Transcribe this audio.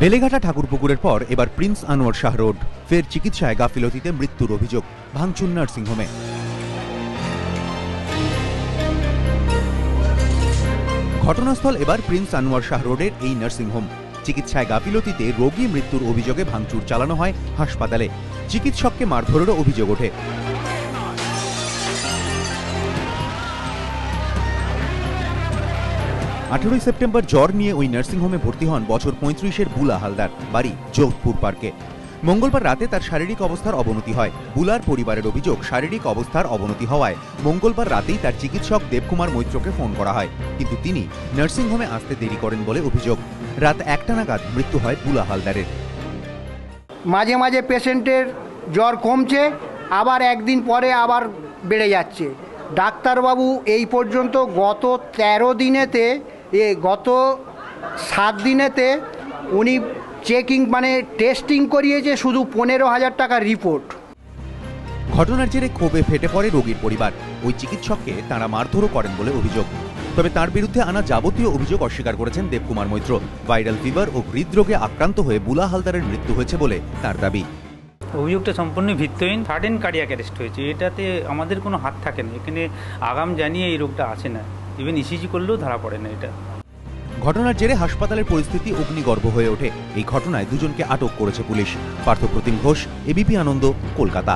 বেলেঘাটা ঠাকুরপুকুরের পর এবার Prince Anwar Shah road, ফের চিকিৎসায় গাফিলতিতে মৃত্যুর অভিযোগ, ভাঙচুর নার্সিংহোমে। ঘটনাস্থল এবার প্রিন্স আনোয়ার শাহ রোডের এই নার্সিংহোম। চিকিৎসায় গাফিলতিতে রোগী মৃত্যুর অভিযোগে ভাঙচুর চালানো হয় হাসপাতালে। চিকিৎসককে মারধরেরও অভিযোগ ওঠে। 18 সেপ্টেম্বর জ্বর নিয়ে ওই নার্সিংহোমে ভর্তি হন বছর 35-এর বুলা হালদার, বাড়ি যোধপুর পার্কে। মঙ্গলবার রাতে তার শারীরিক অবস্থার অবনতি হয়। বুলার পরিবারের অভিযোগ, শারীরিক অবস্থার অবনতি হওয়ায় মঙ্গলবার রাতেই তার চিকিৎসক দেবকুমার মৈত্রকে ফোন করা হয়, কিন্তু তিনি নার্সিংহোমে আসতে দেরি করেন বলে অভিযোগ। রাত 1টা নাগাদ মৃত্যু হয় বুলা হালদারের। মাঝে মাঝে পেশেন্টের জ্বর কমছে, আবার একদিন পরে আবার বেড়ে যাচ্ছে। ডাক্তারবাবু এই পর্যন্ত গত 7 দিনেতে উনি চেকিং টেস্টিং করিয়েছে শুধু 15,000 টাকার রিপোর্ট। ঘটনার জেরে ক্ষোভে ফেটে পড়ে রোগীর পরিবার। ওই চিকিৎসককে তাঁরা মারধরও করেন বলে অভিযোগ। তবে তার বিরুদ্ধে আনা যাবতীয় অভিযোগ অস্বীকার করেছেন দেবকুমার মৈত্র। ভাইরাল ফিভার ও হৃদরোগে আক্রান্ত হয়ে বুলা হালদারের মৃত্যু হয়েছে বলে তার দাবি। অভিযোগটা সম্পূর্ণ ভিত্তিহীন। সাডেন কার্ডিয়াক অ্যারেস্ট হয়েছে, এটাতে আমাদের কোনো হাত থাকে না। এখানে আগাম জানিয়ে এই রোগটা আসে না, ইভেন ইসিজি করলেও ধরা পড়ে না এটা। ঘটনার জেরে হাসপাতালের পরিস্থিতি অগ্নিগর্ভ হয়ে ওঠে। এই ঘটনায় দুজনকে আটক করেছে পুলিশ। পার্থপ্রতিম ঘোষ, এবিপি আনন্দ, কলকাতা।